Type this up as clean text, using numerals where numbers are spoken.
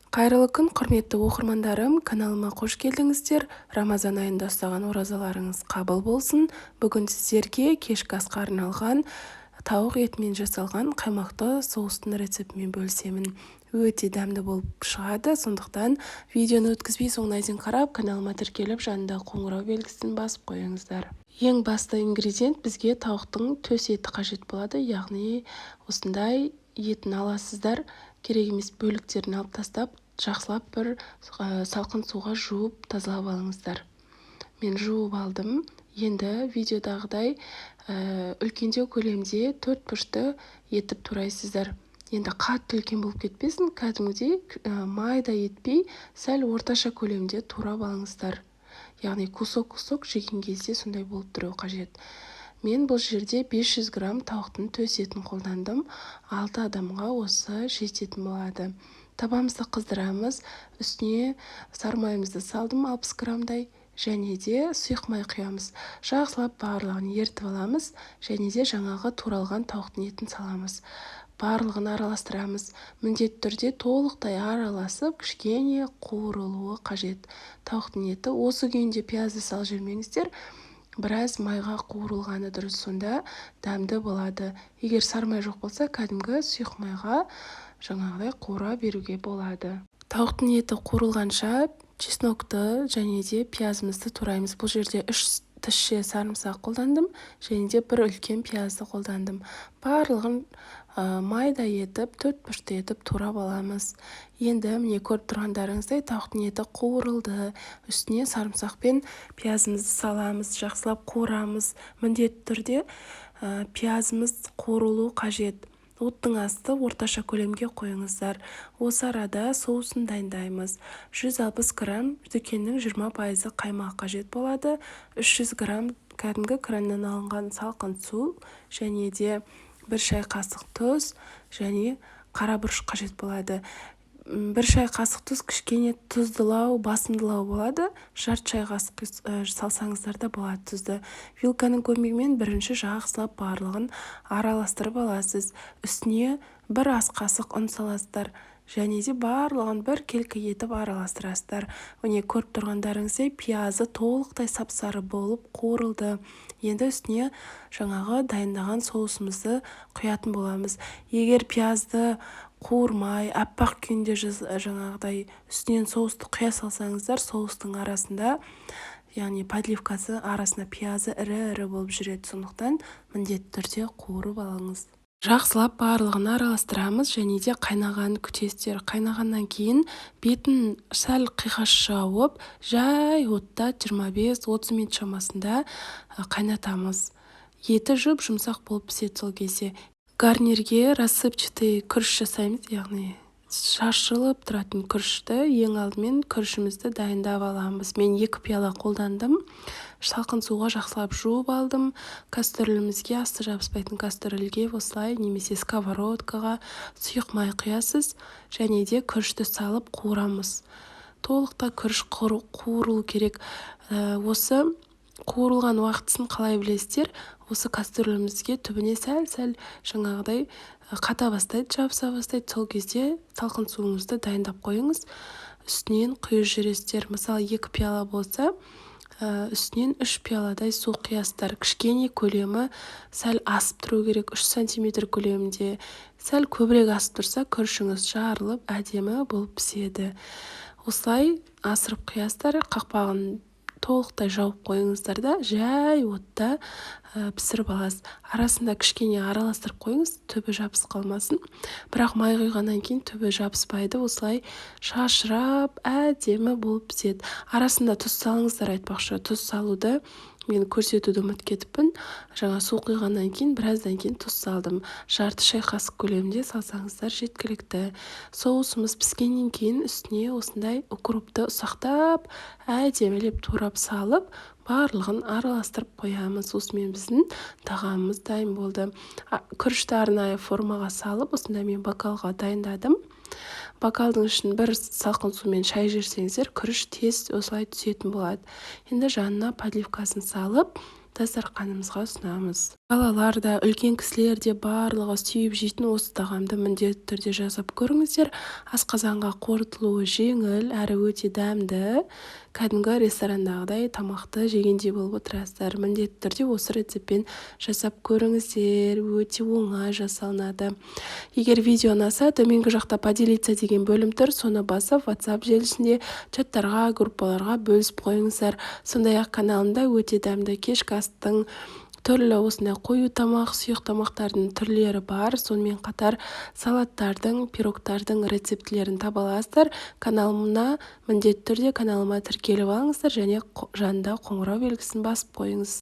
Қайырлы күн, құрметті оқырмандарым, каналыма қош келдіңіздер. Рамазан айында ұстаған оразаларыңыз қабыл болсын. Бүгін сіздерге кешкі асқа арналған тауық етімен жасалған қаймақты соустың рецептімен бөлісемін. Өте дәмді болып шығады, сондықтан видеоны өткізбей соңына дейін қарап, каналыма тіркеліп, жанында қоңырау белгісін басып қойыңыздар. Ең басты ингредиент бізге тауықтың төс еті қажет болады, яғни осындай етін аласыздар. Керек емес бөліктерін алып тастап, жақсылап бір салқын суға жуып тазалап алыңыздар. Мен жуып алдым. Енді видеодағыдай үлкендеу көлемде 4 бұрышты етіп турайсыздар. Енді қатты үлкен болып кетпесін, кәдімгідей майда етпей, сәл орташа көлемде турап алыңыздар. Яғни кусок жеген кезде сондай болып тұру қажет. Мен бұл жерде 500 грамм тауықтың төс етін қолдандым. 6 адамға осы жететін болады. Табамызды қыздырамыз. Үстіне сармайымызды салдым 60 граммдай. Және де сұйық май құямыз. Жақсылап барлығын ертіп аламыз. Және де жаңағы туралған тауықтың етін саламыз. Барлығын араластырамыз. Міндетті түрде толықтай араласып, кішкене қуырылуы қажет. Тауықтың еті осы күйінде пиязды сал жүрмеңіздер. Біраз майға қуырылғаны дұрыс, сонда дәмді болады. Егер сармай жоқ болса, кәдімгі сұйық майға жаңағыдай қуыра беруге болады. Тауықтың еті қуырылғанша чеснокты және де пиязымызды тураймыз. Бұл жерде 3 тісше сарымсақ қолдандым, және де бір үлкен пиязды қолдандым. Барлығын майда етіп, 4 бұрышты етіп турап аламыз. Енді міне көріп тұрғандарыңыздай тауықтың еті қуырылды. Үстіне сарымсақ пен пиязымызды саламыз, жақсылап қуырамыз. Міндетті түрде пиязымыз қуырылу қажет. Оттың асты орташа көлемге қойыңыздар. Осы арада соусын дайындаймыз. 160 грамм дүкеннің 20% қаймақ қажет болады. 300 грамм кәдімгі краннан алынған салқын су, және де 1 шай қасық тұз және қара бұрыш қажет болады. 1 шай қасық тұз кішкене тұздылау, басымдылау болады. Жарты шай қасық салсаңыздар да болады тұзды. Вилканың көмегімен бірінші жақсылап барлығын араластырып аласыз. Үстіне 1 ас қасық ұн саласыздар. Және де барлығын бір келкі етіп араластырасыздар. Міне көріп тұрғандарыңыздай пиязы толықтай сап-сары болып қуырылды. Енді үстіне жаңағы дайындаған соусымызды құятын боламыз. Егер пиязды қуырмай, аппақ күйінде жаңағыдай үстінен соусты құя салсаңыздар, соустың арасында, яғни подливкасы арасында пиязы ірі болып жүреді. Сондықтан міндетті түрде қуырып алыңыз. Жақсылап барлығын араластырамыз, және де қайнағанын күтесіздер. Қайнағаннан кейін бетін сәл қиғаш жауып, жай отта 25-30 минут шамасында қайнатамыз. Еті жұмсақ болып піседі сол кезде. Гарнирге рассыпчатый күріш жасаймыз, яғни шашылып тұратын күрішті. Ең алдымен күрішімізді дайындап аламыз. Мен 2 пиала қолдандым. Салқын суға жақсылап жуып алдым. Кастрөлімізге, асты жабыспайтын кастрөлге осылай, немесе сковородкаға сұйық май құясыз, және де күрішті салып қуырамыз. Толықта күріш қуырылу керек. Осы қуырылған уақытысын қалай білесіздер? Осы кастрөлімізге түбіне сәл жаңағыдай қата бастайды, жабыса бастайды. Сол кезде салқын суыңызды дайындап қойыңыз. Үстінен құйып жүресіздер. Мысалы 2 пиала болса, үстінен 3 пиаладай су құясыздар. Кішкене көлемі сәл асып тұру керек, 3 сантиметр көлемінде. Сәл көбірек асып тұрса, күрішіңіз жарылып, әдемі болып піседі. Осылай асырып құясыздар, қақпағын толықтай жауып қойыңыздар да, жай отта пісіріп аласыз. Арасында кішкене араластырып қойыңыз, түбі жабыс қалмасын. Бірақ май құйғаннан кейін түбі жабыспайды, осылай шашырап, әдемі болып піседі. Арасында тұз салыңыздар, айтпақшы. Тұз салуды мен көрсетуді ұмытып кетіппін. Жаңа су құйғаннан кейін, біраздан кейін тұз салдым. Жарты шай қасық көлемінде салсаңыздар жеткілікті. Соусымыз піскеннен кейін үстіне осындай укропты ұсақтап, әдемілеп турап салып, барлығын араластырып қоямыз. Осымен біздің тағамымыз дайын болды. Күрішті арнайы формаға салып, осында мен бокалға дайындадым. Бокалдың ішін бір салқын сумен шай жерсеңіздер, күріш тез осылай түсетін болады. Енді жанына подливкасын салып, дастарханымызға ұсынамыз. Балалар да, үлкен кісілер де барлығы сүйіп жейтін осы тағамды міндетті түрде жасап көріңіздер. Асқазанға қорытылуы жеңіл әрі өте дәмді. Кәдімгі ресторандағыдай тамақты жегендей болып отырасыздар. Міндетті түрде осы рецептпен жасап көріңіздер. Өте оңай жасалынады. Егер видео ұнаса, төменгі жақта поделиться деген бөлім тұр. Соны басып, WhatsApp желісінде чаттарға, группаларға бөлісіп қойыңыздар. Сондай-ақ каналымда өте дәмді кешкі астың түрлі осындай қою тамақ, сұйық тамақтардың түрлері бар. Сонымен қатар салаттардың, пирогтардың рецептілерін таба аласыздар. Каналыма міндетті түрде тіркеліп алыңыздар және жанында қоңырау белгісін басып қойыңыз.